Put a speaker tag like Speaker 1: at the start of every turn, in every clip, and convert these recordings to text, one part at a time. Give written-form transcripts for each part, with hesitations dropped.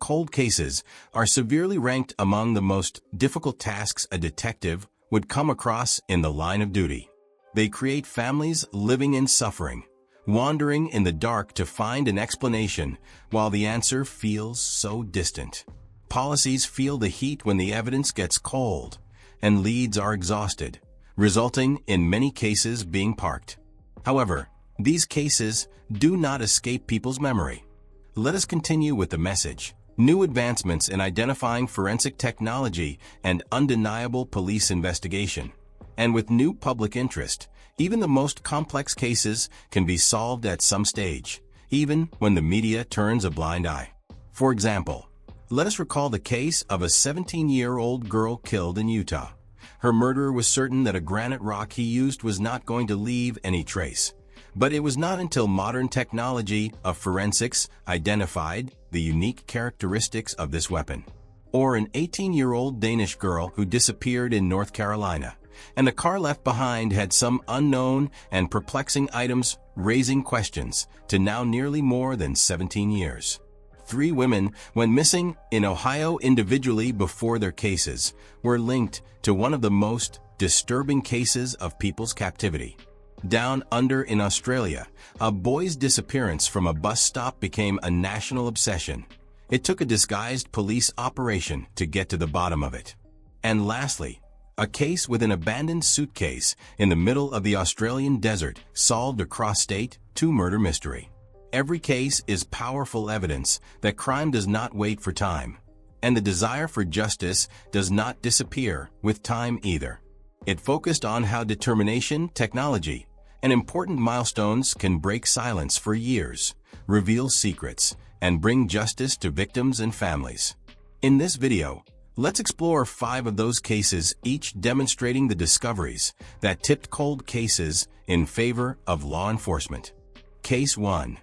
Speaker 1: cold cases are severely ranked among the most difficult tasks a detective would come across in the line of duty. They create families living in suffering, wandering in the dark to find an explanation while the answer feels so distant. Policies feel the heat when the evidence gets cold, and leads are exhausted, resulting in many cases being parked. However, these cases do not escape people's memory. Let us continue with the message. New advancements in identifying forensic technology and undeniable police investigation. And with new public interest, even the most complex cases can be solved at some stage, even when the media turns a blind eye. For example, let us recall the case of a 17-year-old girl killed in Utah. Her murderer was certain that a granite rock he used was not going to leave any trace. But it was not until modern technology of forensics identified the unique characteristics of this weapon. Or an 18-year-old Danish girl who disappeared in North Carolina, and the car left behind had some unknown and perplexing items, raising questions to now nearly more than 17 years. 3 women went missing in Ohio individually before their cases were linked to one of the most disturbing cases of people's captivity. Down under in Australia, a boy's disappearance from a bus stop became a national obsession. It took a disguised police operation to get to the bottom of it. And lastly, a case with an abandoned suitcase in the middle of the Australian desert solved a cross-state two-murder mystery. Every case is powerful evidence that crime does not wait for time, and the desire for justice does not disappear with time either. It focused on how determination, technology, and important milestones can break silence for years, reveal secrets, and bring justice to victims and families. In this video, let's explore 5 of those cases, each demonstrating the discoveries that tipped cold cases in favor of law enforcement. Case 1.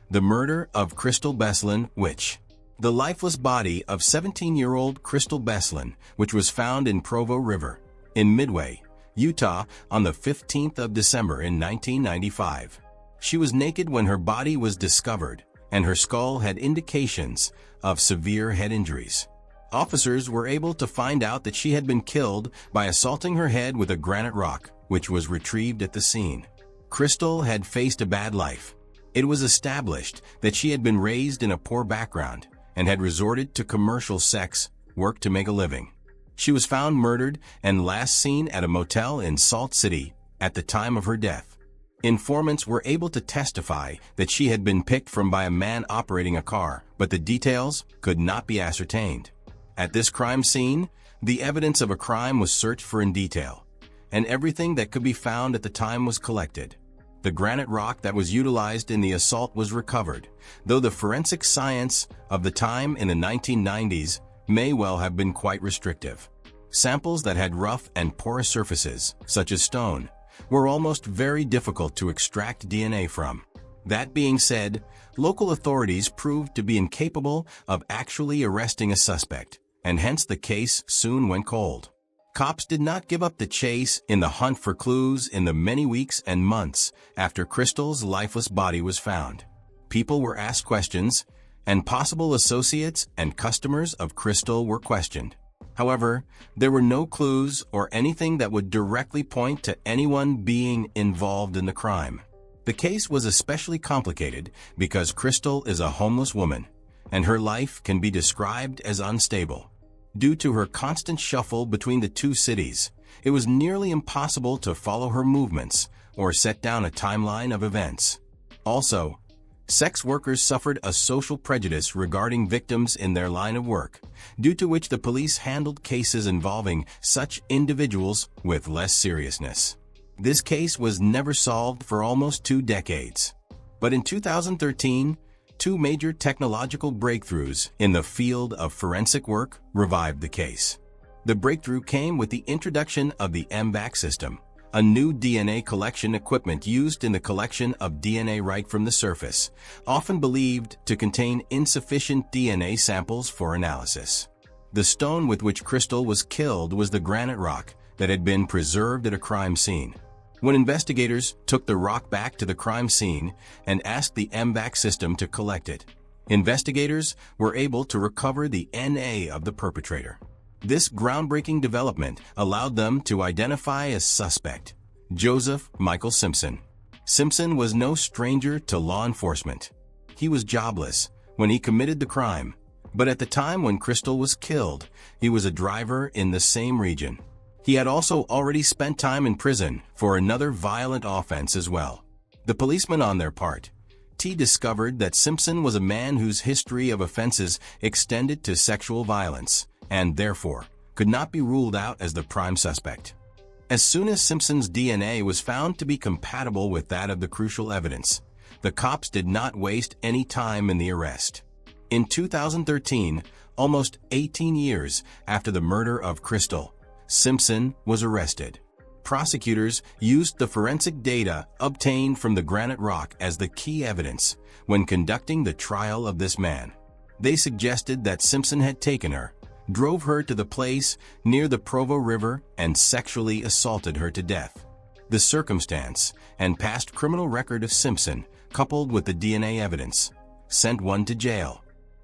Speaker 1: The murder of Crystal Beslin Witch. The lifeless body of 17-year-old Crystal Beslin, which was found in Provo River, in Midway, Utah, on the 15th of December in 1995. She was naked when her body was discovered, and her skull had indications of severe head injuries. Officers were able to find out that she had been killed by assaulting her head with a granite rock, which was retrieved at the scene. Crystal had faced a bad life. It was established that she had been raised in a poor background and had resorted to commercial sex work to make a living. She was found murdered and last seen at a motel in Salt City at the time of her death. Informants were able to testify that she had been picked from by a man operating a car, but the details could not be ascertained. At this crime scene, the evidence of a crime was searched for in detail, and everything that could be found at the time was collected. The granite rock that was utilized in the assault was recovered, though the forensic science of the time in the 1990s may well have been quite restrictive. Samples that had rough and porous surfaces, such as stone, were almost very difficult to extract DNA from. That being said, local authorities proved to be incapable of actually arresting a suspect, and hence the case soon went cold. Cops did not give up the chase in the hunt for clues in the many weeks and months after Crystal's lifeless body was found. People were asked questions, and possible associates and customers of Crystal were questioned. However, there were no clues or anything that would directly point to anyone being involved in the crime. The case was especially complicated because Crystal is a homeless woman, and her life can be described as unstable. Due to her constant shuffle between the 2 cities, it was nearly impossible to follow her movements or set down a timeline of events. Also, sex workers suffered a social prejudice regarding victims in their line of work, due to which the police handled cases involving such individuals with less seriousness. This case was never solved for almost 2 decades. But in 2013, 2 major technological breakthroughs in the field of forensic work revived the case. The breakthrough came with the introduction of the MVAC system, a new DNA collection equipment used in the collection of DNA right from the surface, often believed to contain insufficient DNA samples for analysis. The stone with which Crystal was killed was the granite rock that had been preserved at a crime scene. When investigators took the rock back to the crime scene and asked the MVAC system to collect it, Investigators were able to recover the DNA of the perpetrator. This groundbreaking development allowed them to identify a suspect, Joseph Michael Simpson. Simpson was no stranger to law enforcement. He was jobless when he committed the crime, but at the time when Crystal was killed, he was a driver in the same region. He had also already spent time in prison for another violent offense as well. The policemen on their part, discovered that Simpson was a man whose history of offenses extended to sexual violence, and therefore could not be ruled out as the prime suspect. As soon as Simpson's DNA was found to be compatible with that of the crucial evidence, the cops did not waste any time in the arrest. In 2013, almost 18 years after the murder of Crystal, Simpson was arrested. Prosecutors used the forensic data obtained from the granite rock as the key evidence when conducting the trial of this man. They suggested that Simpson had taken her, drove her to the place near the Provo River, and sexually assaulted her to death. The circumstance and past criminal record of Simpson, coupled with the DNA evidence, sent one to jail.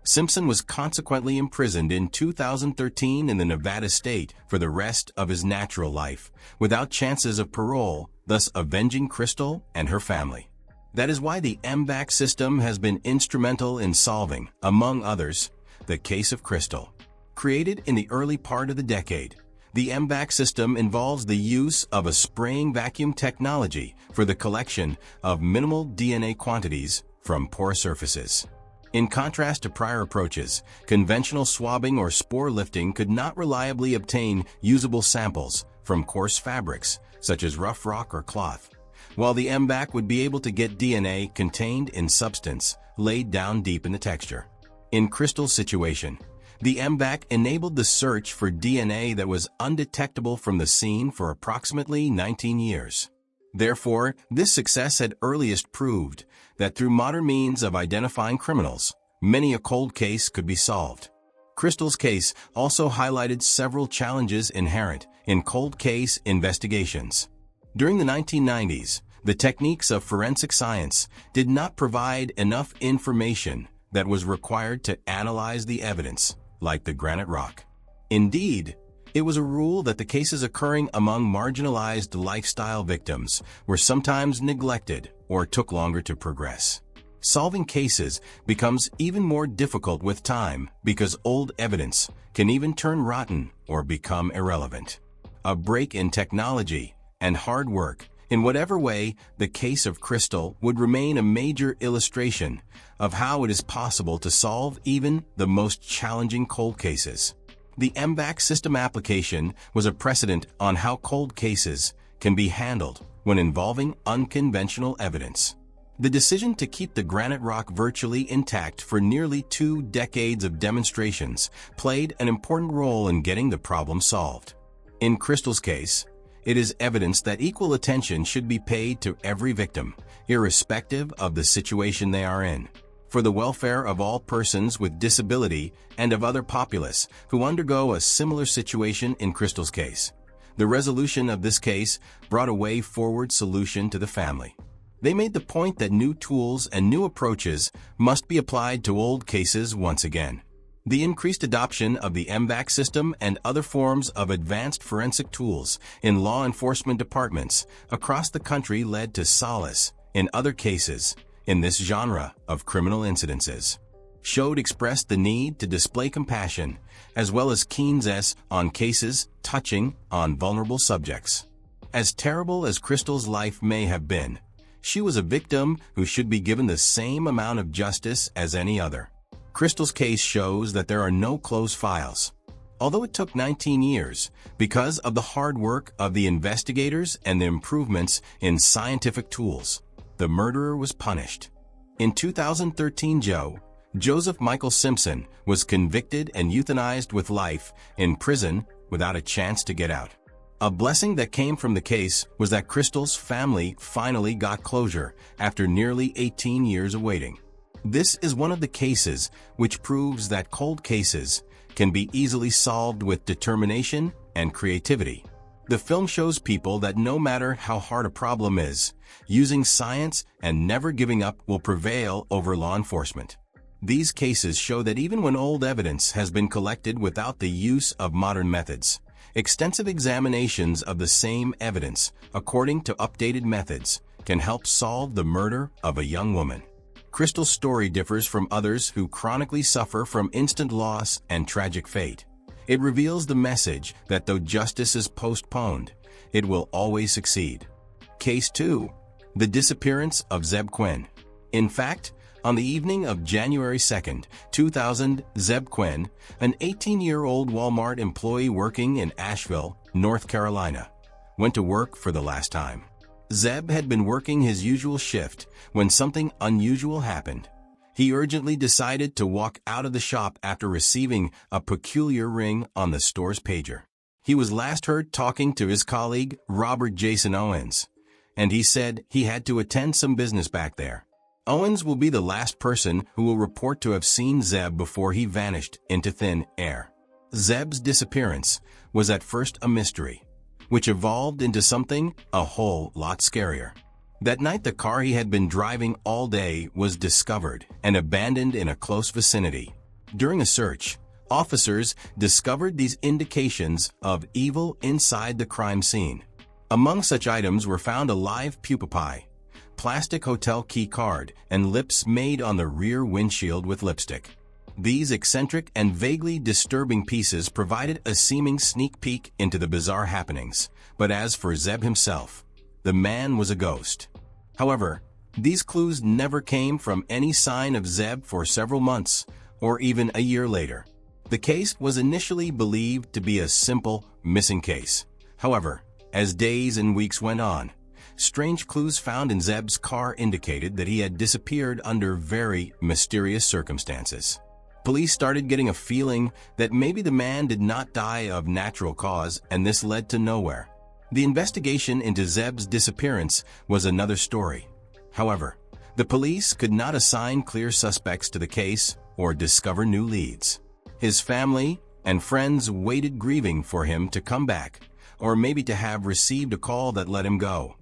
Speaker 1: Simpson was consequently imprisoned in 2013 in the Nevada state for the rest of his natural life, without chances of parole, thus avenging Crystal and her family. That is why the MVAC system has been instrumental in solving, among others, the case of Crystal. Created in the early part of the decade, the MVAC system involves the use of a spraying vacuum technology for the collection of minimal DNA quantities from pore surfaces. In contrast to prior approaches, conventional swabbing or spore lifting could not reliably obtain usable samples from coarse fabrics, such as rough rock or cloth, while the MVAC would be able to get DNA contained in substance laid down deep in the texture. In Crystal's situation, the MVAC enabled the search for DNA that was undetectable from the scene for approximately 19 years. Therefore, this success had earliest proved that through modern means of identifying criminals, many a cold case could be solved. Crystal's case also highlighted several challenges inherent in cold case investigations. During the 1990s, the techniques of forensic science did not provide enough information that was required to analyze the evidence, like the granite rock. Indeed, it was a rule that the cases occurring among marginalized lifestyle victims were sometimes neglected or took longer to progress. Solving cases becomes even more difficult with time because old evidence can even turn rotten or become irrelevant. A break in technology and hard work, in whatever way, the case of Crystal would remain a major illustration of how it is possible to solve even the most challenging cold cases. The MVAC system application was a precedent on how cold cases can be handled when involving unconventional evidence. The decision to keep the granite rock virtually intact for nearly 2 decades of demonstrations played an important role in getting the problem solved. In Crystal's case, it is evidence that equal attention should be paid to every victim, irrespective of the situation they are in, for the welfare of all persons with disability and of other populace who undergo a similar situation in Crystal's case. The resolution of this case brought a way-forward solution to the family. They made the point that new tools and new approaches must be applied to old cases once again. The increased adoption of the MVAC system and other forms of advanced forensic tools in law enforcement departments across the country led to solace in other cases in this genre of criminal incidences. Showed expressed the need to display compassion as well as keen zest on cases touching on vulnerable subjects. As terrible as Crystal's life may have been, she was a victim who should be given the same amount of justice as any other. Crystal's case shows that there are no closed files. Although it took 19 years, because of the hard work of the investigators and the improvements in scientific tools, the murderer was punished. In 2013, Joseph Michael Simpson was convicted and euthanized with life in prison without a chance to get out. A blessing that came from the case was that Crystal's family finally got closure after nearly 18 years of waiting. This is one of the cases which proves that cold cases can be easily solved with determination and creativity. The film shows people that no matter how hard a problem is, using science and never giving up will prevail over law enforcement. These cases show that even when old evidence has been collected without the use of modern methods, extensive examinations of the same evidence, according to updated methods, can help solve the murder of a young woman. Crystal's story differs from others who chronically suffer from instant loss and tragic fate. It reveals the message that though justice is postponed, it will always succeed. Case 2. The disappearance of Zeb Quinn. In fact, on the evening of January 2, 2000, Zeb Quinn, an 18-year-old Walmart employee working in Asheville, North Carolina, went to work for the last time. Zeb had been working his usual shift when something unusual happened. He urgently decided to walk out of the shop after receiving a peculiar ring on the store's pager. He was last heard talking to his colleague, Robert Jason Owens, and he said he had to attend some business back there. Owens will be the last person who will report to have seen Zeb before he vanished into thin air. Zeb's disappearance was at first a mystery, which evolved into something a whole lot scarier. That night, the car he had been driving all day was discovered and abandoned in a close vicinity. During a search, officers discovered these indications of evil inside the crime scene. Among such items were found a live pupa pie, plastic hotel key card, and lips made on the rear windshield with lipstick. These eccentric and vaguely disturbing pieces provided a seeming sneak peek into the bizarre happenings. But as for Zeb himself, the man was a ghost. However, these clues never came from any sign of Zeb for several months, or even a year later. The case was initially believed to be a simple missing case. However, as days and weeks went on, strange clues found in Zeb's car indicated that he had disappeared under very mysterious circumstances. Police started getting a feeling that maybe the man did not die of natural cause, and this led to nowhere. The investigation into Zeb's disappearance was another story. However, the police could not assign clear suspects to the case or discover new leads. His family and friends waited grieving for him to come back, or maybe to have received a call that let him go.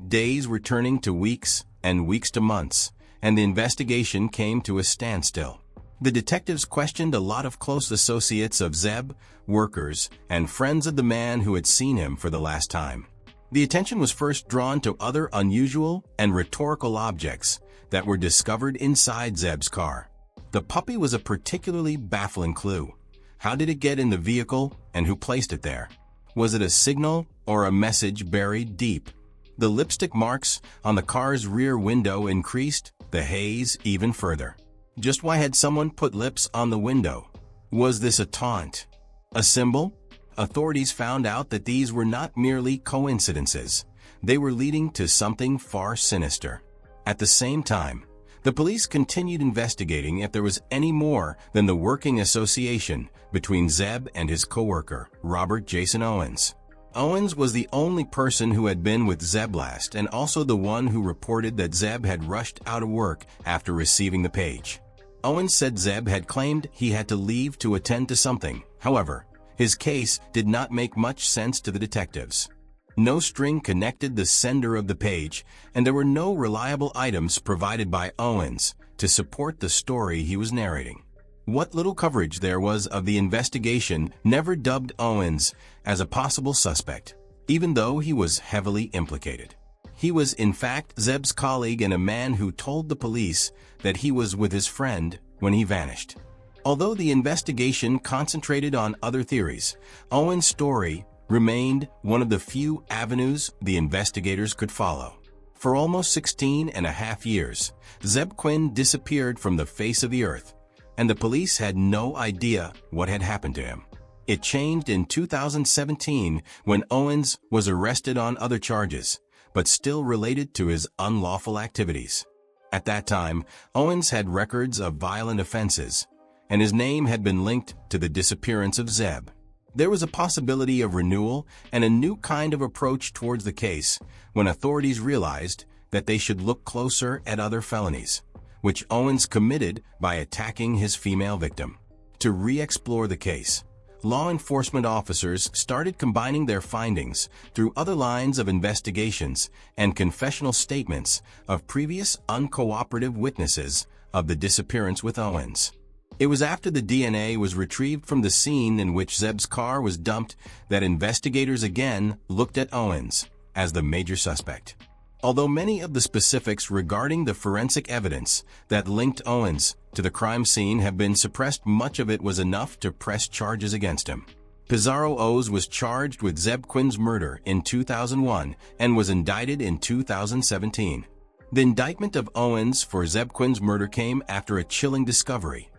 Speaker 1: Days were turning to weeks and weeks to months, and the investigation came to a standstill. The detectives questioned a lot of close associates of Zeb, workers, and friends of the man who had seen him for the last time. The attention was first drawn to other unusual and rhetorical objects that were discovered inside Zeb's car. The puppy was a particularly baffling clue. How did it get in the vehicle, and who placed it there? Was it a signal or a message buried deep? The lipstick marks on the car's rear window increased the haze even further. Just why had someone put lips on the window? Was this a taunt? A symbol? Authorities found out that these were not merely coincidences. They were leading to something far sinister. At the same time, the police continued investigating if there was any more than the working association between Zeb and his coworker, Robert Jason Owens. Owens was the only person who had been with Zeb last, and also the one who reported that Zeb had rushed out of work after receiving the page. Owens said Zeb had claimed he had to leave to attend to something. However, his case did not make much sense to the detectives. No string connected the sender of the page, and there were no reliable items provided by Owens to support the story he was narrating. What little coverage there was of the investigation never dubbed Owens as a possible suspect, even though he was heavily implicated. He was in fact Zeb's colleague and a man who told the police that he was with his friend when he vanished. Although the investigation concentrated on other theories, Owens' story remained one of the few avenues the investigators could follow. For almost 16 and a half years, Zeb Quinn disappeared from the face of the earth, and the police had no idea what had happened to him. It changed in 2017 when Owens was arrested on other charges, but still related to his unlawful activities. At that time, Owens had records of violent offenses, and his name had been linked to the disappearance of Zeb. There was a possibility of renewal and a new kind of approach towards the case when authorities realized that they should look closer at other felonies, which Owens committed by attacking his female victim. To re-explore the case, law enforcement officers started combining their findings through other lines of investigations and confessional statements of previous uncooperative witnesses of the disappearance with Owens. It was after the DNA was retrieved from the scene in which Zeb's car was dumped that investigators again looked at Owens as the major suspect. Although many of the specifics regarding the forensic evidence that linked Owens to the crime scene have been suppressed, much of it was enough to press charges against him. Pizarro Oz was charged with Zeb Quinn's murder in 2001 and was indicted in 2017. The indictment of Owens for Zeb Quinn's murder came after a chilling discovery.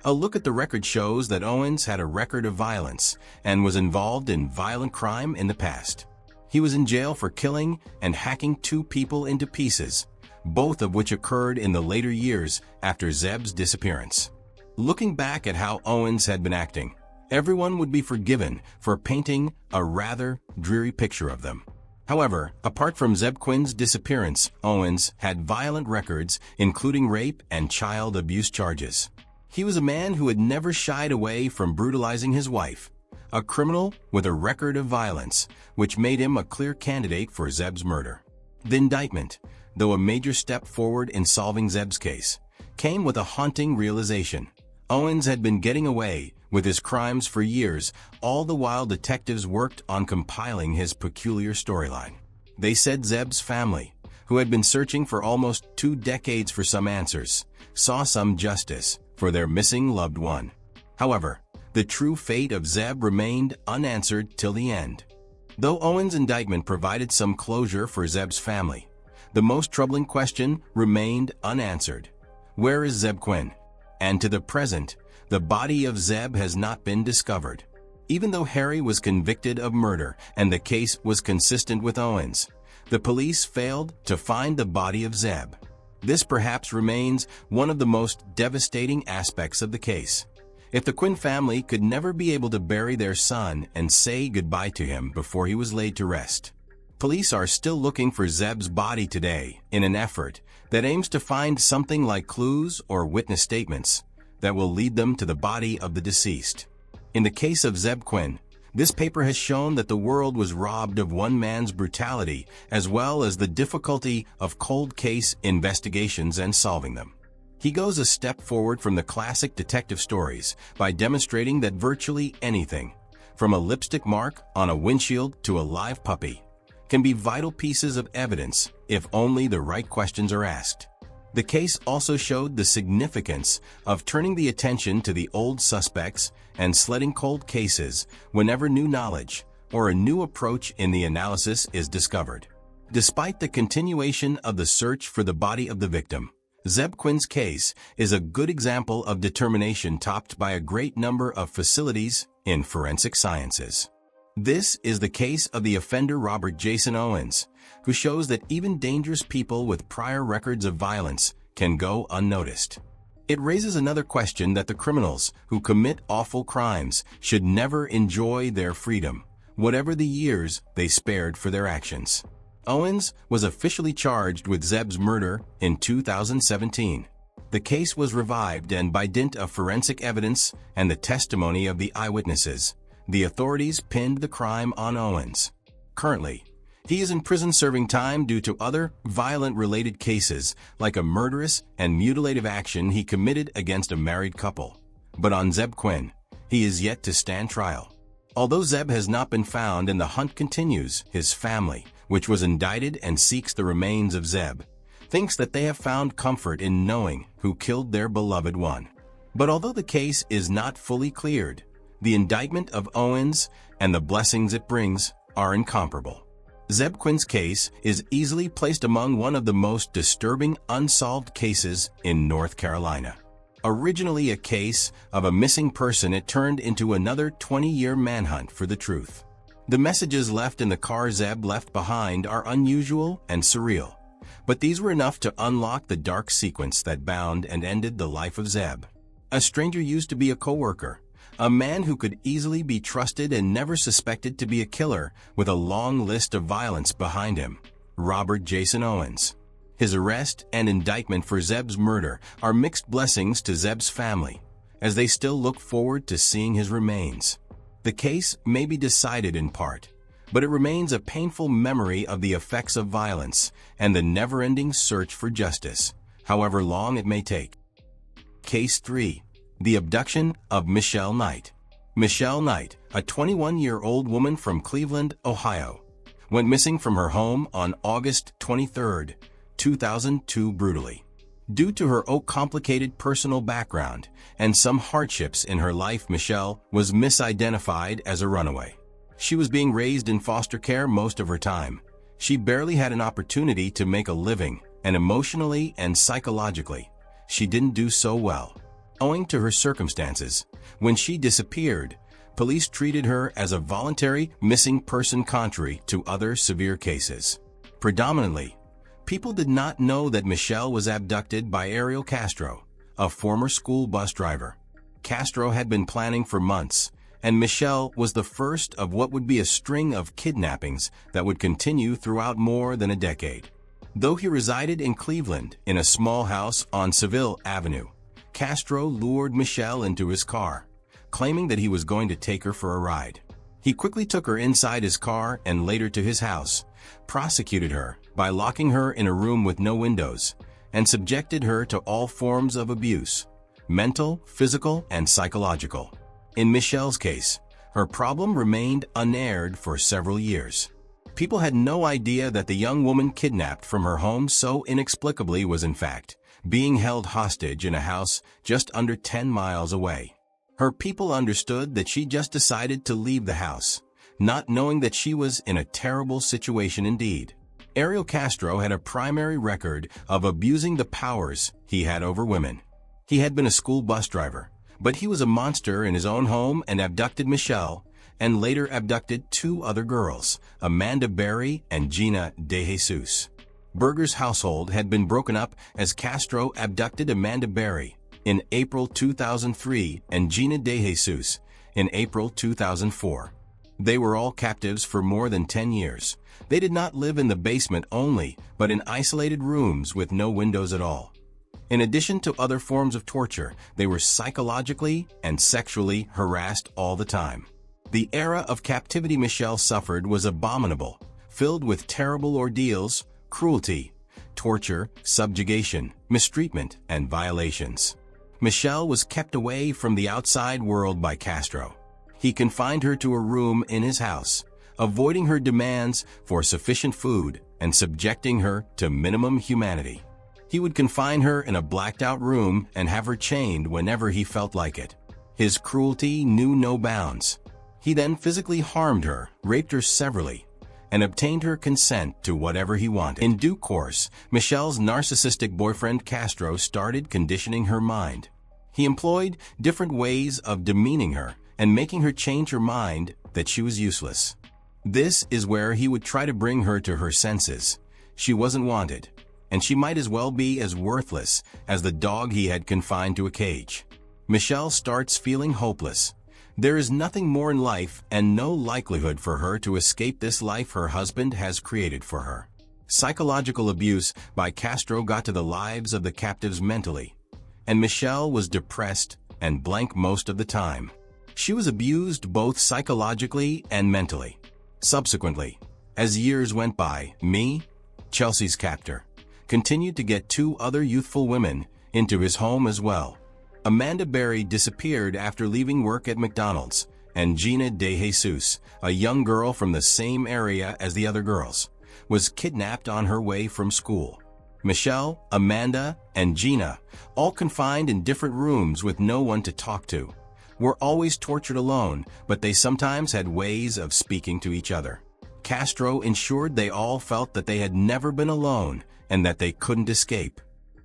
Speaker 1: A look at the record shows that Owens had a record of violence and was involved in violent crime in the past. He was in jail for killing and hacking 2 people into pieces, both of which occurred in the later years after Zeb's disappearance. Looking back at how Owens had been acting, everyone would be forgiven for painting a rather dreary picture of them. However, apart from Zeb Quinn's disappearance, Owens had violent records, including rape and child abuse charges. He was a man who had never shied away from brutalizing his wife, a criminal with a record of violence, which made him a clear candidate for Zeb's murder. The indictment, though a major step forward in solving Zeb's case, came with a haunting realization. Owens had been getting away with his crimes for years, all the while detectives worked on compiling his peculiar storyline. They said Zeb's family, who had been searching for almost 2 decades for some answers, saw some justice for their missing loved one. However, the true fate of Zeb remained unanswered till the end. Though Owens' indictment provided some closure for Zeb's family, the most troubling question remained unanswered. Where is Zeb Quinn? And to the present, the body of Zeb has not been discovered. Even though Harry was convicted of murder and the case was consistent with Owens, the police failed to find the body of Zeb. This perhaps remains one of the most devastating aspects of the case. If the Quinn family could never be able to bury their son and say goodbye to him before he was laid to rest, police are still looking for Zeb's body today in an effort that aims to find something like clues or witness statements that will lead them to the body of the deceased. In the case of Zeb Quinn, this paper has shown that the world was robbed of one man's brutality as well as the difficulty of cold case investigations and solving them. He goes a step forward from the classic detective stories by demonstrating that virtually anything, from a lipstick mark on a windshield to a live puppy, can be vital pieces of evidence if only the right questions are asked. The case also showed the significance of turning the attention to the old suspects and sledding cold cases whenever new knowledge or a new approach in the analysis is discovered. Despite the continuation of the search for the body of the victim, Zeb Quinn's case is a good example of determination topped by a great number of facilities in forensic sciences. This is the case of the offender Robert Jason Owens, who shows that even dangerous people with prior records of violence can go unnoticed. It raises another question that the criminals who commit awful crimes should never enjoy their freedom, whatever the years they spared for their actions. Owens was officially charged with Zeb's murder in 2017. The case was revived, and by dint of forensic evidence and the testimony of the eyewitnesses, the authorities pinned the crime on Owens. Currently, he is in prison serving time due to other violent-related cases like a murderous and mutilative action he committed against a married couple. But on Zeb Quinn, he is yet to stand trial. Although Zeb has not been found and the hunt continues, his family, which was indicted and seeks the remains of Zeb, thinks that they have found comfort in knowing who killed their beloved one. But although the case is not fully cleared, the indictment of Owens and the blessings it brings are incomparable. Zeb Quinn's case is easily placed among one of the most disturbing unsolved cases in North Carolina. Originally a case of a missing person, it turned into another 20-year manhunt for the truth. The messages left in the car Zeb left behind are unusual and surreal, but these were enough to unlock the dark sequence that bound and ended the life of Zeb. A stranger used to be a co-worker, a man who could easily be trusted and never suspected to be a killer with a long list of violence behind him, Robert Jason Owens. His arrest and indictment for Zeb's murder are mixed blessings to Zeb's family, as they still look forward to seeing his remains. The case may be decided in part, but it remains a painful memory of the effects of violence and the never-ending search for justice, however long it may take. Case 3. The abduction of Michelle Knight. Michelle Knight, a 21-year-old woman from Cleveland, Ohio, went missing from her home on August 23, 2002 brutally. Due to her complicated personal background and some hardships in her life, Michelle was misidentified as a runaway. She was being raised in foster care most of her time. She barely had an opportunity to make a living, and emotionally and psychologically, she didn't do so well. Owing to her circumstances, when she disappeared, police treated her as a voluntary missing person contrary to other severe cases. Predominantly, people did not know that Michelle was abducted by Ariel Castro, a former school bus driver. Castro had been planning for months, and Michelle was the first of what would be a string of kidnappings that would continue throughout more than a decade. Though he resided in Cleveland in a small house on Seville Avenue, Castro lured Michelle into his car, claiming that he was going to take her for a ride. He quickly took her inside his car and later to his house, prosecuted her by locking her in a room with no windows, and subjected her to all forms of abuse, mental, physical, and psychological. In Michelle's case, her problem remained unaired for several years. People had no idea that the young woman kidnapped from her home so inexplicably was in fact being held hostage in a house just under 10 miles away. Her people understood that she just decided to leave the house, not knowing that she was in a terrible situation indeed. Ariel Castro had a primary record of abusing the powers he had over women. He had been a school bus driver, but he was a monster in his own home and abducted Michelle, and later abducted two other girls, Amanda Berry and Gina De Jesus. Berger's household had been broken up as Castro abducted Amanda Berry in April 2003 and Gina De Jesus in April 2004. They were all captives for more than 10 years. They did not live in the basement only, but in isolated rooms with no windows at all. In addition to other forms of torture, they were psychologically and sexually harassed all the time. The era of captivity Michelle suffered was abominable, filled with terrible ordeals, cruelty, torture, subjugation, mistreatment, and violations. Michelle was kept away from the outside world by Castro. He confined her to a room in his house, avoiding her demands for sufficient food and subjecting her to minimum humanity. He would confine her in a blacked-out room and have her chained whenever he felt like it. His cruelty knew no bounds. He then physically harmed her, raped her severally, and obtained her consent to whatever he wanted. In due course, Michelle's narcissistic boyfriend Castro started conditioning her mind. He employed different ways of demeaning her and making her change her mind that she was useless. This is where he would try to bring her to her senses. She wasn't wanted, and she might as well be as worthless as the dog he had confined to a cage. Michelle starts feeling hopeless. There is nothing more in life and no likelihood for her to escape this life her husband has created for her. Psychological abuse by Castro got to the lives of the captives mentally, and Michelle was depressed and blank most of the time. She was abused both psychologically and mentally. Subsequently, as years went by, Chelsea's captor, continued to get two other youthful women into his home as well. Amanda Berry disappeared after leaving work at McDonald's, and Gina De Jesus, a young girl from the same area as the other girls, was kidnapped on her way from school. Michelle, Amanda, and Gina, all confined in different rooms with no one to talk to, were always tortured alone, but they sometimes had ways of speaking to each other. Castro ensured they all felt that they had never been alone and that they couldn't escape.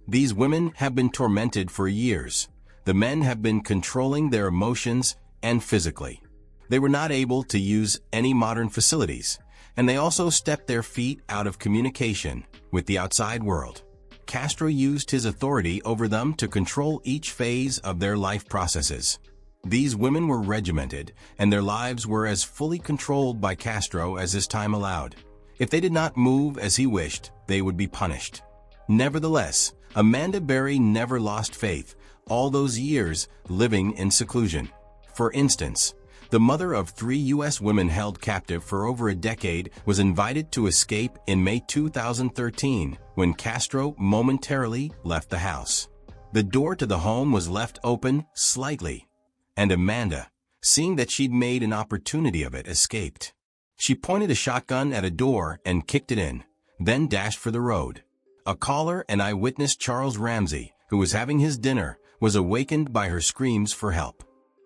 Speaker 1: These women have been tormented for years. The men have been controlling their emotions and physically. They were not able to use any modern facilities, and they also stepped their feet out of communication with the outside world. Castro used his authority over them to control each phase of their life processes. These women were regimented, and their lives were as fully controlled by Castro as his time allowed. If they did not move as he wished, they would be punished. Nevertheless, Amanda Berry never lost faith, all those years living in seclusion. For instance, the mother of 3 U.S. women held captive for over a decade was invited to escape in May 2013 when Castro momentarily left the house. The door to the home was left open slightly, and Amanda, seeing that she'd made an opportunity of it, escaped. She pointed a shotgun at a door and kicked it in, then dashed for the road. A caller and eyewitness, Charles Ramsey, who was having his dinner, was awakened by her screams for help.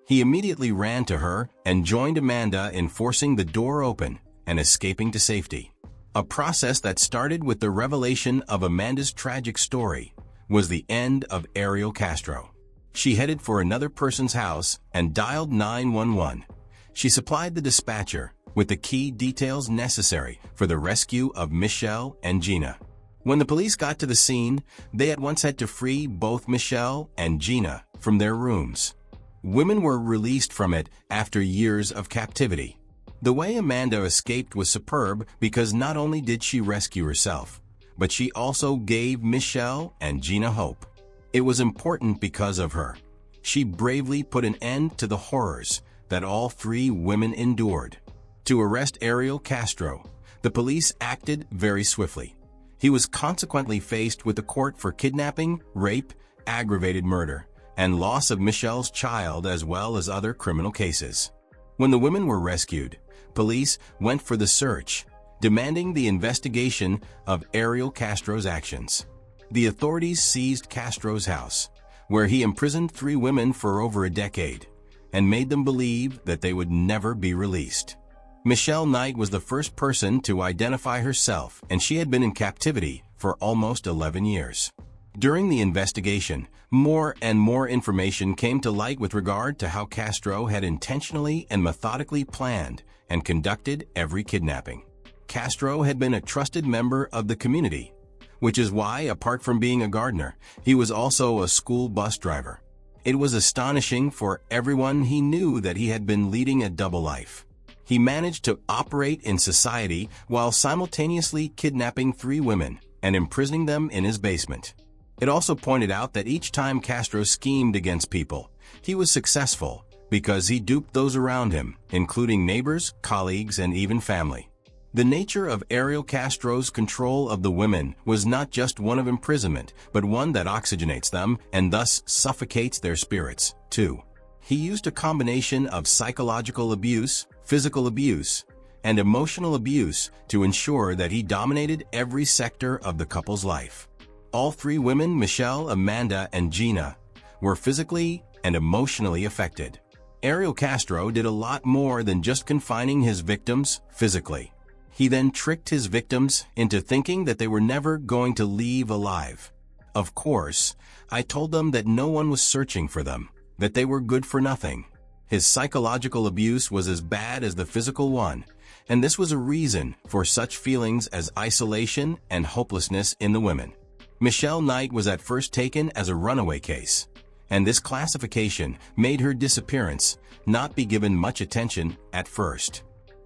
Speaker 1: He immediately ran to her and joined Amanda in forcing the door open and escaping to safety. A process that started with the revelation of Amanda's tragic story was the end of Ariel Castro. She headed for another person's house and dialed 911. She supplied the dispatcher with the key details necessary for the rescue of Michelle and Gina. When the police got to the scene, they at once had to free both Michelle and Gina from their rooms. Women were released from it after years of captivity. The way Amanda escaped was superb because not only did she rescue herself, but she also gave Michelle and Gina hope. It was important because of her. She bravely put an end to the horrors that all three women endured. To arrest Ariel Castro, the police acted very swiftly. He was consequently faced with a court for kidnapping, rape, aggravated murder, and loss of Michelle's child, as well as other criminal cases. When the women were rescued, police went for the search, demanding the investigation of Ariel Castro's actions. The authorities seized Castro's house, where he imprisoned three women for over a decade, and made them believe that they would never be released. Michelle Knight was the first person to identify herself, and she had been in captivity for almost 11 years. During the investigation, more and more information came to light with regard to how Castro had intentionally and methodically planned and conducted every kidnapping. Castro had been a trusted member of the community, which is why, apart from being a gardener, he was also a school bus driver. It was astonishing for everyone he knew that he had been leading a double life. He managed to operate in society while simultaneously kidnapping three women and imprisoning them in his basement. It also pointed out that each time Castro schemed against people, he was successful because he duped those around him, including neighbors, colleagues, and even family. The nature of Ariel Castro's control of the women was not just one of imprisonment, but one that oxygenates them and thus suffocates their spirits, too. He used a combination of psychological abuse, physical abuse, and emotional abuse to ensure that he dominated every sector of the couple's life. All three women, Michelle, Amanda, and Gina, were physically and emotionally affected. Ariel Castro did a lot more than just confining his victims physically. He then tricked his victims into thinking that they were never going to leave alive. Of course, I told them that no one was searching for them, that they were good for nothing. His psychological abuse was as bad as the physical one, and this was a reason for such feelings as isolation and hopelessness in the women. Michelle Knight was at first taken as a runaway case, and this classification made her disappearance not be given much attention at first.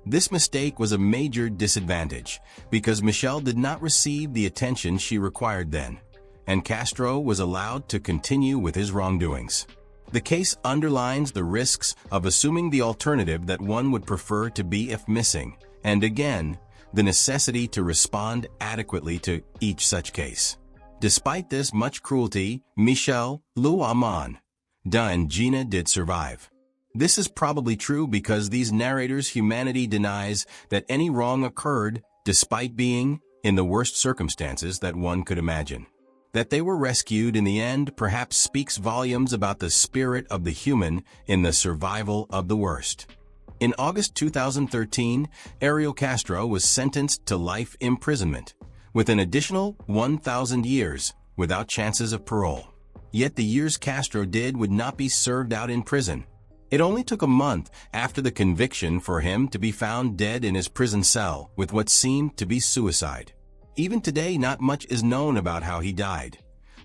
Speaker 1: This mistake was a major disadvantage because Michelle did not receive the attention she required then, and Castro was allowed to continue with his wrongdoings. The case underlines the risks of assuming the alternative that one would prefer to be if missing, and again, the necessity to respond adequately to each such case. Despite this much cruelty, Michelle, Lou Amon, and Gina did survive. This is probably true because these narrators' humanity denies that any wrong occurred despite being in the worst circumstances that one could imagine. That they were rescued in the end perhaps speaks volumes about the spirit of the human in the survival of the worst. In August 2013, Ariel Castro was sentenced to life imprisonment, with an additional 1,000 years without chances of parole. Yet the years Castro did would not be served out in prison. It only took a month after the conviction for him to be found dead in his prison cell with what seemed to be suicide. Even today, not much is known about how he died,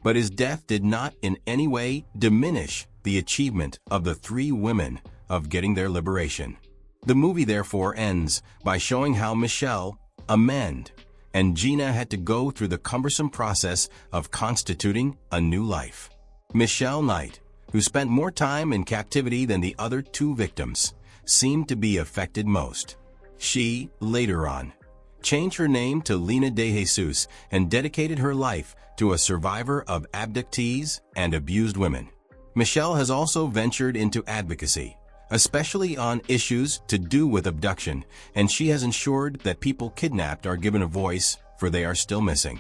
Speaker 1: but his death did not in any way diminish the achievement of the three women of getting their liberation. The movie therefore ends by showing how Michelle, Amanda, and Gina had to go through the cumbersome process of constituting a new life. Michelle Knight, who spent more time in captivity than the other two victims, seemed to be affected most. She, later on, changed her name to Lina de Jesus, and dedicated her life to a survivor of abductees and abused women. Michelle has also ventured into advocacy, especially on issues to do with abduction, and she has ensured that people kidnapped are given a voice, for they are still missing.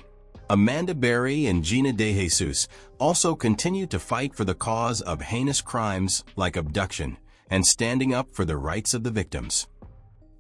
Speaker 1: Amanda Berry and Gina de Jesus also continue to fight for the cause of heinous crimes like abduction and standing up for the rights of the victims.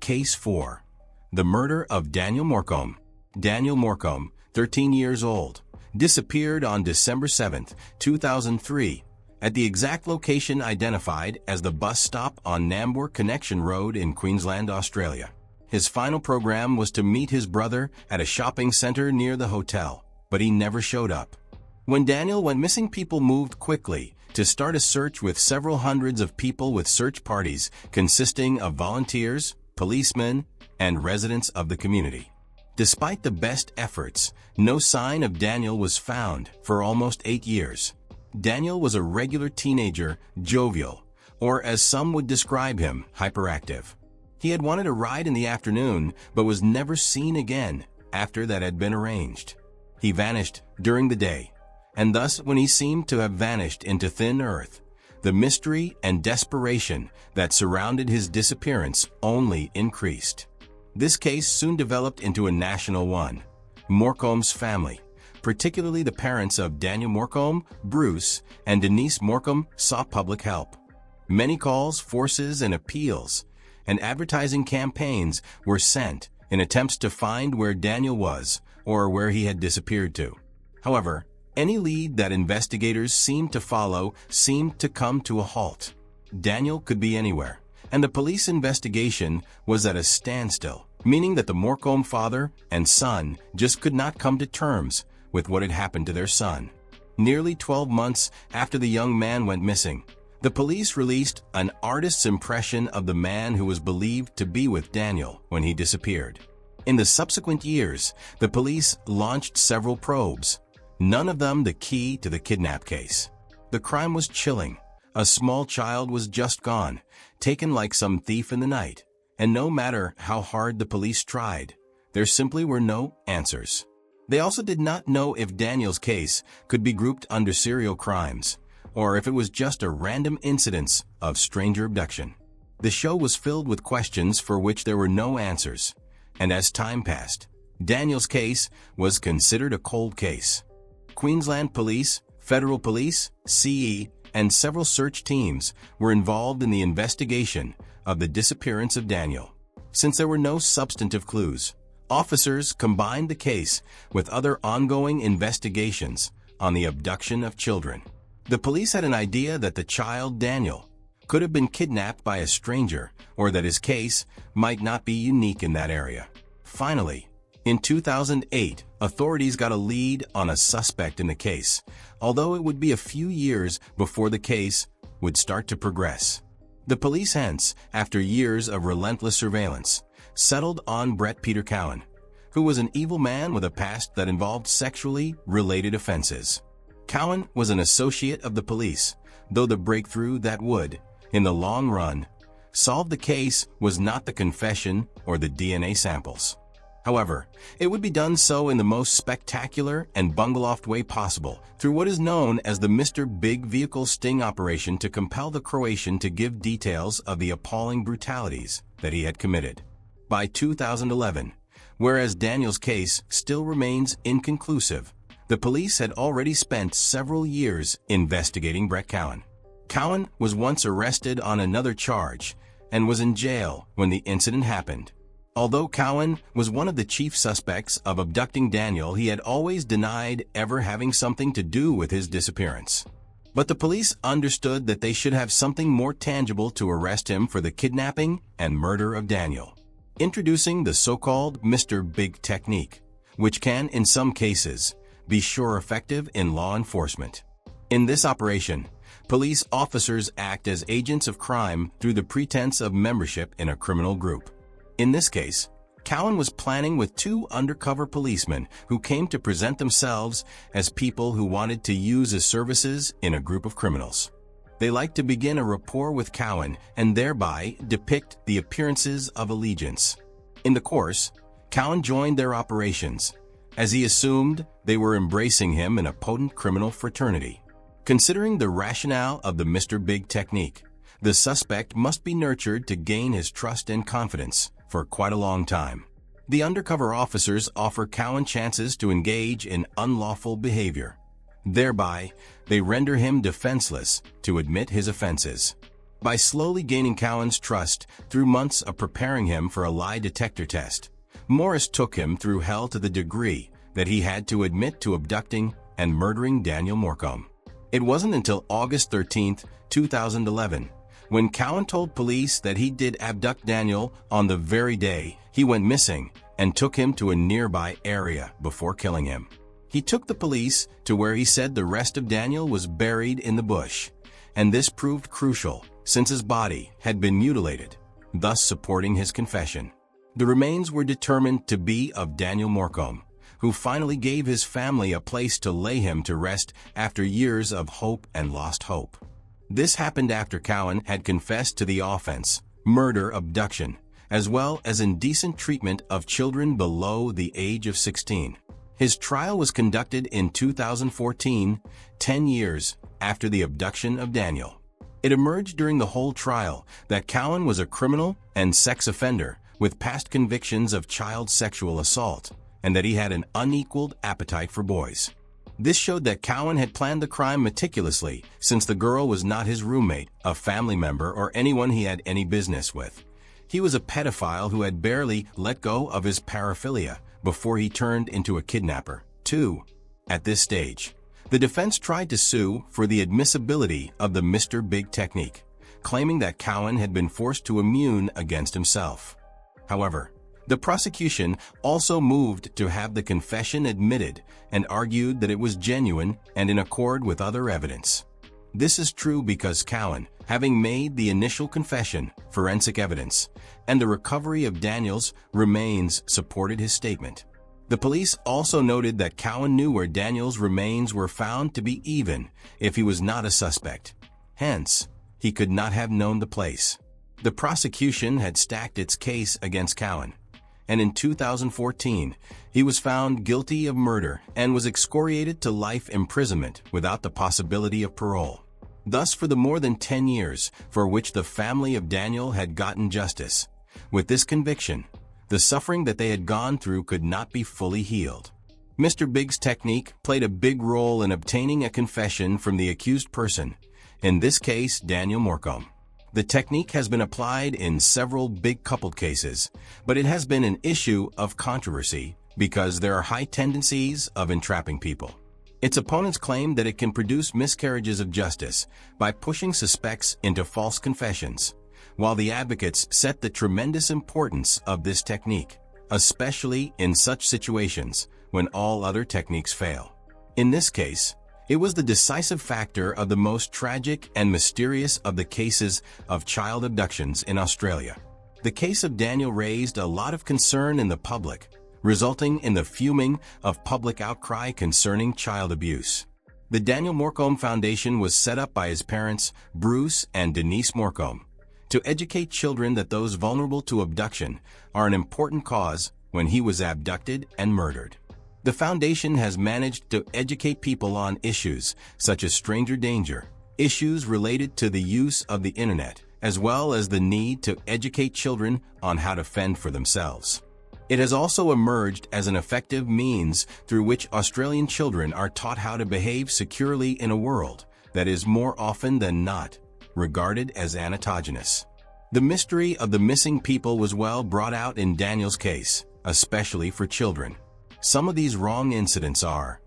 Speaker 1: Case 4. The murder of Daniel Morcombe. Daniel Morcombe, 13 years old, disappeared on December 7, 2003, at the exact location identified as the bus stop on Nambour Connection Road in Queensland, Australia. His final program was to meet his brother at a shopping center near the hotel, but he never showed up. When Daniel went missing, people moved quickly to start a search with several hundreds of people with search parties consisting of volunteers, policemen, and residents of the community. Despite the best efforts, no sign of Daniel was found for almost 8 years. Daniel was a regular teenager, jovial, or as some would describe him, hyperactive. He had wanted a ride in the afternoon, but was never seen again after that had been arranged. He vanished during the day, and thus when he seemed to have vanished into thin earth, the mystery and desperation that surrounded his disappearance only increased. This case soon developed into a national one. Morcombe's family, particularly the parents of Daniel Morcombe, Bruce, and Denise Morcombe, sought public help. Many calls, forces, and appeals and advertising campaigns were sent in attempts to find where Daniel was or where he had disappeared to. However, any lead that investigators seemed to follow seemed to come to a halt. Daniel could be anywhere, and the police investigation was at a standstill, meaning that the Morcombe father and son just could not come to terms with what had happened to their son. Nearly 12 months after the young man went missing, the police released an artist's impression of the man who was believed to be with Daniel when he disappeared. In the subsequent years, the police launched several probes, none of them the key to the kidnap case. The crime was chilling. A small child was just gone, taken like some thief in the night, and no matter how hard the police tried, there simply were no answers. They also did not know if Daniel's case could be grouped under serial crimes, or if it was just a random incidence of stranger abduction. The show was filled with questions for which there were no answers, and as time passed, Daniel's case was considered a cold case. Queensland Police, Federal Police, CE, and several search teams were involved in the investigation of the disappearance of Daniel. Since there were no substantive clues, officers combined the case with other ongoing investigations on the abduction of children. The police had an idea that the child, Daniel, could have been kidnapped by a stranger, or that his case might not be unique in that area. Finally, in 2008, authorities got a lead on a suspect in the case, although it would be a few years before the case would start to progress. The police hence, after years of relentless surveillance, settled on Brett Peter Cowan, who was an evil man with a past that involved sexually related offenses. Cowan was an associate of the police, though the breakthrough that would, in the long run, solve the case was not the confession or the DNA samples. However, it would be done so in the most spectacular and bungle-offed way possible through what is known as the Mr. Big Vehicle Sting operation to compel the Croatian to give details of the appalling brutalities that he had committed. By 2011, whereas Daniel's case still remains inconclusive, the police had already spent several years investigating Brett Cowan. Cowan was once arrested on another charge and was in jail when the incident happened. Although Cowan was one of the chief suspects of abducting Daniel, he had always denied ever having something to do with his disappearance. But the police understood that they should have something more tangible to arrest him for the kidnapping and murder of Daniel. Introducing the so-called Mr. Big technique, which can, in some cases, be sure effective in law enforcement. In this operation, police officers act as agents of crime through the pretense of membership in a criminal group. In this case, Cowan was planning with two undercover policemen who came to present themselves as people who wanted to use his services in a group of criminals. They liked to begin a rapport with Cowan and thereby depict the appearances of allegiance. In the course, Cowan joined their operations, as he assumed they were embracing him in a potent criminal fraternity. Considering the rationale of the Mr. Big technique, the suspect must be nurtured to gain his trust and confidence for quite a long time. The undercover officers offer Cowan chances to engage in unlawful behavior. Thereby, they render him defenseless to admit his offenses. By slowly gaining Cowan's trust through months of preparing him for a lie detector test, Morris took him through hell to the degree that he had to admit to abducting and murdering Daniel Morcombe. It wasn't until August 13, 2011, when Cowan told police that he did abduct Daniel on the very day he went missing and took him to a nearby area before killing him. He took the police to where he said the rest of Daniel was buried in the bush, and this proved crucial since his body had been mutilated, thus supporting his confession. The remains were determined to be of Daniel Morcombe, who finally gave his family a place to lay him to rest after years of hope and lost hope. This happened after Cowan had confessed to the offense, murder, abduction, as well as indecent treatment of children below the age of 16. His trial was conducted in 2014, 10 years after the abduction of Daniel. It emerged during the whole trial that Cowan was a criminal and sex offender with past convictions of child sexual assault, and that he had an unequaled appetite for boys. This showed that Cowan had planned the crime meticulously, since the girl was not his roommate, a family member, or anyone he had any business with. He was a pedophile who had barely let go of his paraphilia before he turned into a kidnapper. 2. At this stage, the defense tried to sue for the admissibility of the Mr. Big technique, claiming that Cowan had been forced to immune against himself. However, the prosecution also moved to have the confession admitted and argued that it was genuine and in accord with other evidence. This is true because Cowan, having made the initial confession, forensic evidence, and the recovery of Daniel's remains supported his statement. The police also noted that Cowan knew where Daniel's remains were found to be even if he was not a suspect. Hence, he could not have known the place. The prosecution had stacked its case against Cowan, and in 2014, he was found guilty of murder and was excoriated to life imprisonment without the possibility of parole. Thus, for the more than 10 years for which the family of Daniel had gotten justice, with this conviction, the suffering that they had gone through could not be fully healed. Mr. Big's technique played a big role in obtaining a confession from the accused person, in this case, Daniel Morcombe. The technique has been applied in several big coupled cases, but it has been an issue of controversy because there are high tendencies of entrapping people. Its opponents claim that it can produce miscarriages of justice by pushing suspects into false confessions, while the advocates set the tremendous importance of this technique, especially in such situations when all other techniques fail. In this case, it was the decisive factor of the most tragic and mysterious of the cases of child abductions in Australia. The case of Daniel raised a lot of concern in the public, resulting in the fuming of public outcry concerning child abuse. The Daniel Morcombe Foundation was set up by his parents, Bruce and Denise Morcombe, to educate children that those vulnerable to abduction are an important cause when he was abducted and murdered. The foundation has managed to educate people on issues such as stranger danger, issues related to the use of the internet, as well as the need to educate children on how to fend for themselves. It has also emerged as an effective means through which Australian children are taught how to behave securely in a world that is more often than not regarded as anatogynous. The mystery of the missing people was well brought out in Daniel's case, especially for children. Some of these wrong incidents are: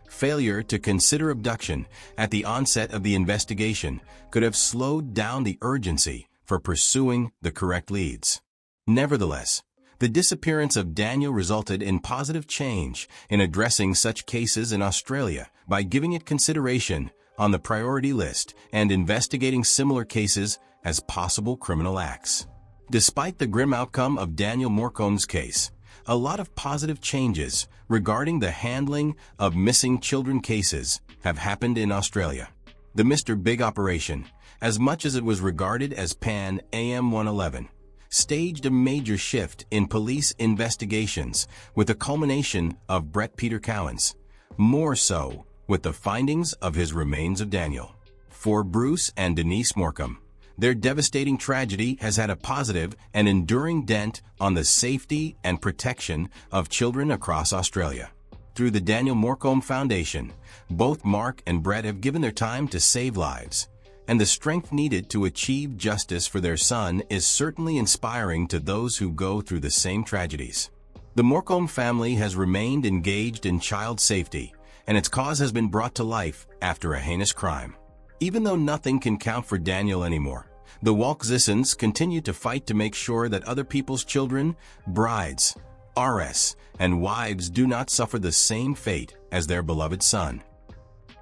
Speaker 1: failure to consider abduction at the onset of the investigation could have slowed down the urgency for pursuing the correct leads. Nevertheless, the disappearance of Daniel resulted in positive change in addressing such cases in Australia by giving it consideration on the priority list and investigating similar cases as possible criminal acts. Despite the grim outcome of Daniel Morcombe's case, a lot of positive changes regarding the handling of missing children cases have happened in Australia. The Mr. Big operation, as much as it was regarded as Pan Am 111, staged a major shift in police investigations with the culmination of Brett Peter Cowan's, more so with the findings of his remains of Daniel. For Bruce and Denise Morcom, their devastating tragedy has had a positive and enduring dent on the safety and protection of children across Australia. Through the Daniel Morcom Foundation, both Mark and Brett have given their time to save lives, and the strength needed to achieve justice for their son is certainly inspiring to those who go through the same tragedies. The Morcom family has remained engaged in child safety, and its cause has been brought to life after a heinous crime. Even though nothing can count for Daniel anymore, the Walksissons continue to fight to make sure that other people's children, brides, RS, and wives do not suffer the same fate as their beloved son.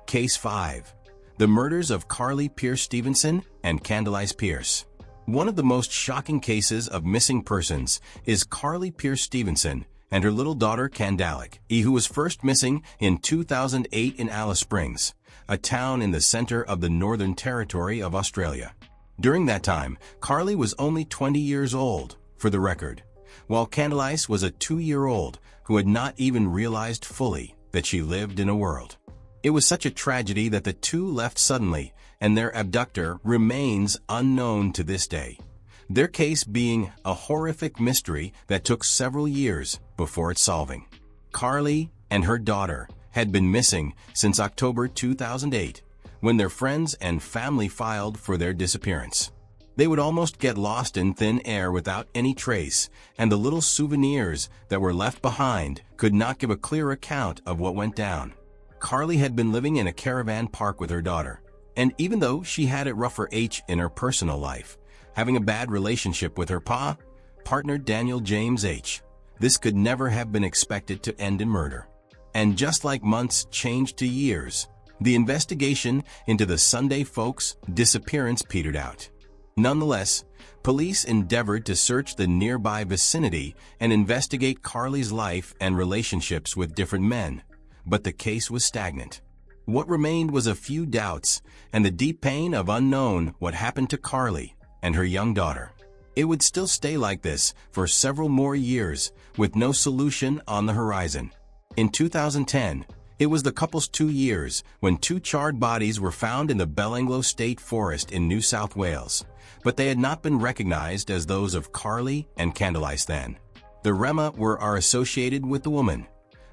Speaker 1: Case 5. The murders of Carly Pierce Stevenson and Candace Pierce. One of the most shocking cases of missing persons is Carly Pierce Stevenson and her little daughter Candace, who was first missing in 2008 in Alice Springs, a town in the center of the Northern Territory of Australia. During that time, Carly was only 20 years old, for the record, while Candace was a 2-year-old who had not even realized fully that she lived in a world. It was such a tragedy that the two left suddenly, and their abductor remains unknown to this day, their case being a horrific mystery that took several years before its solving. Carly and her daughter had been missing since October 2008, when their friends and family filed for their disappearance. They would almost get lost in thin air without any trace, and the little souvenirs that were left behind could not give a clear account of what went down. Carly had been living in a caravan park with her daughter, and even though she had it rougher in her personal life, having a bad relationship with her partner Daniel James H., this could never have been expected to end in murder. And just like months changed to years, the investigation into the Sunday folks' disappearance petered out. Nonetheless, police endeavored to search the nearby vicinity and investigate Carly's life and relationships with different men, but the case was stagnant. What remained was a few doubts and the deep pain of unknown what happened to Carly and her young daughter. It would still stay like this for several more years with no solution on the horizon. In 2010, it was the couple's 2 years when 2 charred bodies were found in the Belanglo State Forest in New South Wales, but they had not been recognized as those of Carly and Candace then. The rema are associated with the woman,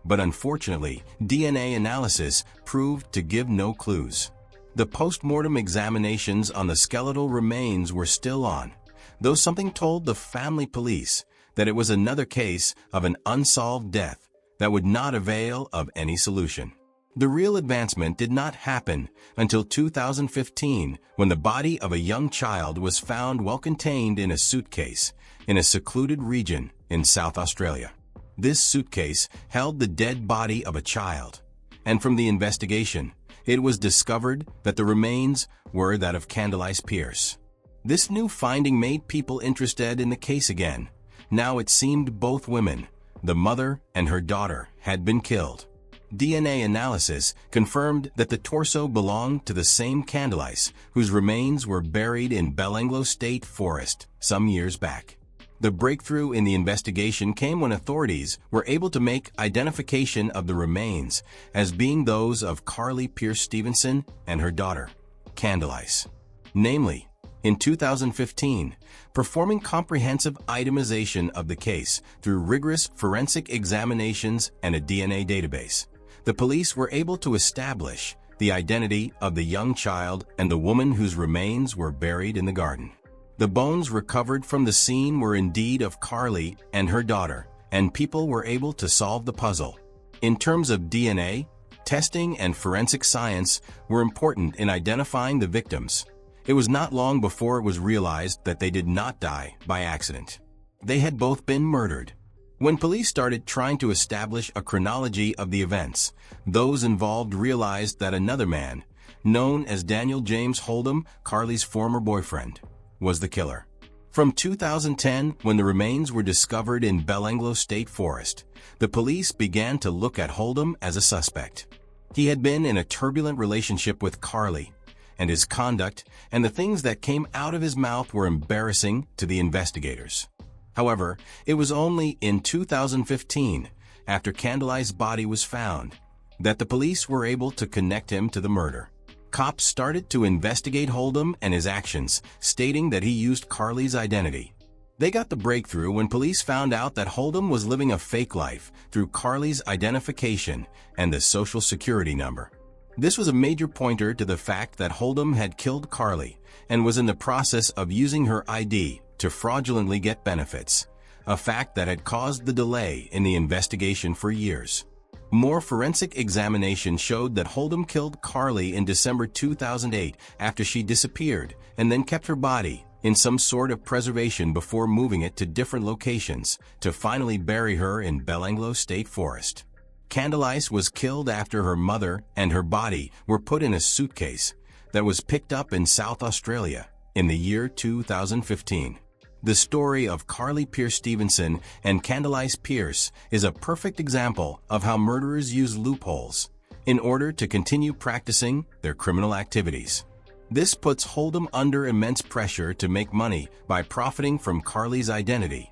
Speaker 1: but unfortunately, DNA analysis proved to give no clues. The post-mortem examinations on the skeletal remains were still on, though something told the family police that it was another case of an unsolved death that would not avail of any solution. The real advancement did not happen until 2015, when the body of a young child was found well contained in a suitcase in a secluded region in South Australia. This suitcase held the dead body of a child, and from the investigation, it was discovered that the remains were that of Candace Pierce. This new finding made people interested in the case again. Now it seemed both women, the mother and her daughter, had been killed. DNA analysis confirmed that the torso belonged to the same Candace, whose remains were buried in Belanglo State Forest some years back. The breakthrough in the investigation came when authorities were able to make identification of the remains as being those of Carly Pierce Stevenson and her daughter, Candace. Namely, in 2015, performing comprehensive itemization of the case through rigorous forensic examinations and a DNA database, the police were able to establish the identity of the young child and the woman whose remains were buried in the garden. The bones recovered from the scene were indeed of Carly and her daughter, and people were able to solve the puzzle. In terms of DNA, testing and forensic science were important in identifying the victims. It was not long before it was realized that they did not die by accident. They had both been murdered. When police started trying to establish a chronology of the events, those involved realized that another man, known as Daniel James Hold'em, Carly's former boyfriend, was the killer. From 2010, when the remains were discovered in Belanglo State Forest, the police began to look at Hold'em as a suspect. He had been in a turbulent relationship with Carly, and his conduct, and the things that came out of his mouth were embarrassing to the investigators. However, it was only in 2015, after Candelay's body was found, that the police were able to connect him to the murder. Cops started to investigate Hold'em and his actions, stating that he used Carly's identity. They got the breakthrough when police found out that Hold'em was living a fake life through Carly's identification and the social security number. This was a major pointer to the fact that Hold'em had killed Carly and was in the process of using her ID to fraudulently get benefits, a fact that had caused the delay in the investigation for years. More forensic examination showed that Hold'em killed Carly in December 2008 after she disappeared and then kept her body in some sort of preservation before moving it to different locations to finally bury her in Belanglo State Forest. Candelais was killed after her mother and her body were put in a suitcase that was picked up in South Australia in the year 2015. The story of Carly Pearce Stevenson and Candelais Pierce is a perfect example of how murderers use loopholes in order to continue practicing their criminal activities. This puts Hold'em under immense pressure to make money by profiting from Carly's identity,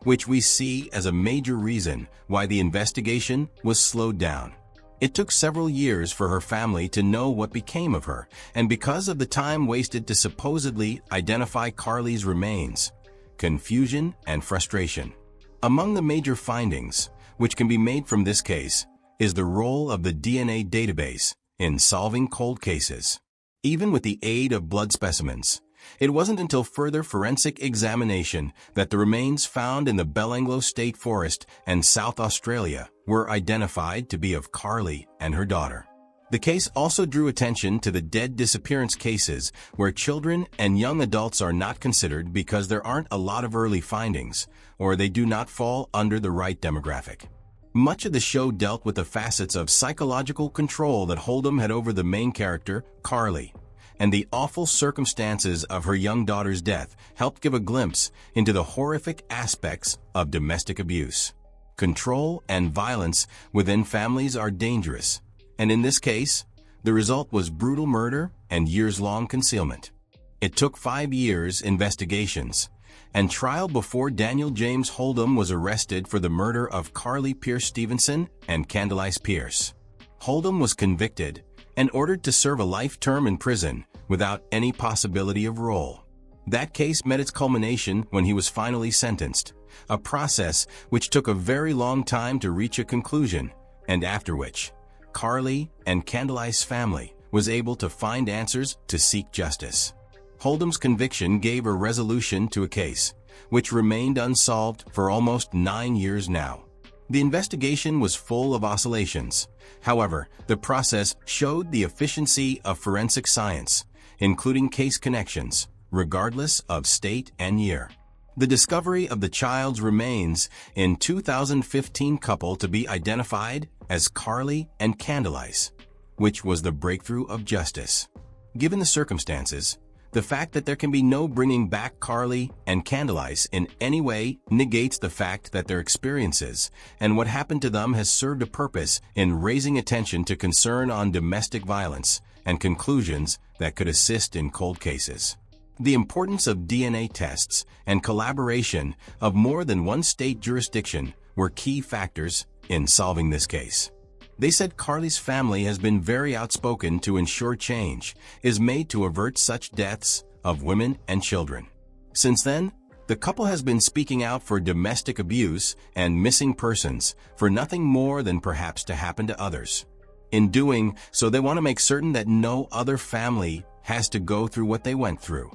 Speaker 1: which we see as a major reason why the investigation was slowed down. It took several years for her family to know what became of her, and because of the time wasted to supposedly identify Carly's remains, confusion and frustration. Among the major findings, which can be made from this case, is the role of the DNA database in solving cold cases. Even with the aid of blood specimens, it wasn't until further forensic examination that the remains found in the Belanglo State Forest and South Australia were identified to be of Carly and her daughter. The case also drew attention to the dead disappearance cases where children and young adults are not considered because there aren't a lot of early findings or they do not fall under the right demographic. Much of the show dealt with the facets of psychological control that Hold'em had over the main character, Carly, and the awful circumstances of her young daughter's death helped give a glimpse into the horrific aspects of domestic abuse. Control and violence within families are dangerous, and in this case, the result was brutal murder and years-long concealment. It took 5 years investigations and trial before Daniel James Hold'em was arrested for the murder of Carly Pearce Stevenson and Candelais Pierce. Hold'em was convicted and ordered to serve a life term in prison without any possibility of parole. That case met its culmination when he was finally sentenced, a process which took a very long time to reach a conclusion, and after which, Carly and Candelais' family was able to find answers to seek justice. Hold'em's conviction gave a resolution to a case, which remained unsolved for almost 9 years now. The investigation was full of oscillations. However, the process showed the efficiency of forensic science, including case connections, regardless of state and year. The discovery of the child's remains in 2015 couple to be identified as Carly and Candelais, which was the breakthrough of justice. Given the circumstances, the fact that there can be no bringing back Carly and Candelais in any way negates the fact that their experiences and what happened to them has served a purpose in raising attention to concern on domestic violence and conclusions that could assist in cold cases. The importance of DNA tests and collaboration of more than one state jurisdiction were key factors in solving this case. They said Carly's family has been very outspoken to ensure change is made to avert such deaths of women and children. Since then, the couple has been speaking out for domestic abuse and missing persons for nothing more than perhaps to happen to others. In doing so, they want to make certain that no other family has to go through what they went through.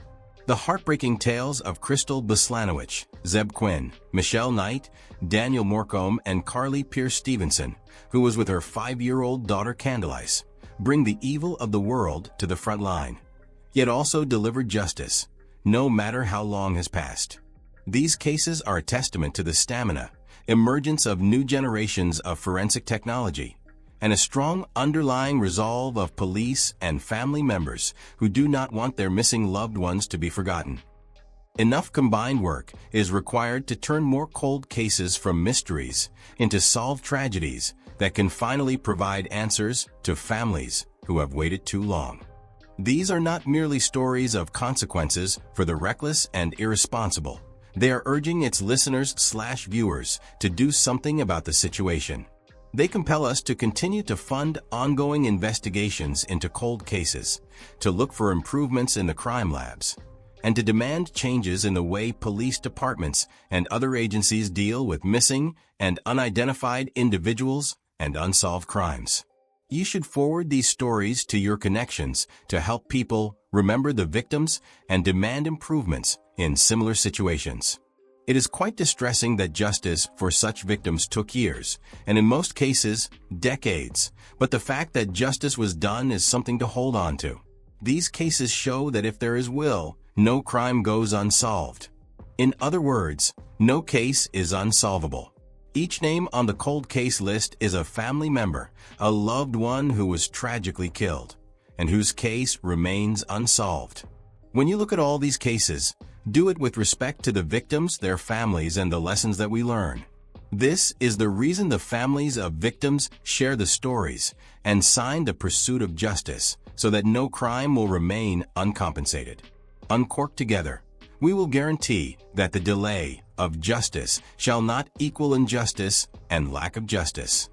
Speaker 1: The heartbreaking tales of Crystal Beslanowicz, Zeb Quinn, Michelle Knight, Daniel Morcombe, and Carly Pearce Stevenson, who was with her 5-year-old daughter Candelais, bring the evil of the world to the front line, yet also deliver justice, no matter how long has passed. These cases are a testament to the stamina, emergence of new generations of forensic technology, and a strong underlying resolve of police and family members who do not want their missing loved ones to be forgotten. Enough combined work is required to turn more cold cases from mysteries into solved tragedies that can finally provide answers to families who have waited too long. These are not merely stories of consequences for the reckless and irresponsible. They are urging its listeners/viewers to do something about the situation. They compel us to continue to fund ongoing investigations into cold cases, to look for improvements in the crime labs, and to demand changes in the way police departments and other agencies deal with missing and unidentified individuals and unsolved crimes. You should forward these stories to your connections to help people remember the victims and demand improvements in similar situations. It is quite distressing that justice for such victims took years, and in most cases, decades, but the fact that justice was done is something to hold on to. These cases show that if there is will, no crime goes unsolved. In other words, no case is unsolvable. Each name on the cold case list is a family member, a loved one who was tragically killed, and whose case remains unsolved. When you look at all these cases, do it with respect to the victims, their families, and the lessons that we learn. This is the reason the families of victims share the stories and sign the pursuit of justice, so that no crime will remain uncompensated. Uncorked together, we will guarantee that the delay of justice shall not equal injustice and lack of justice.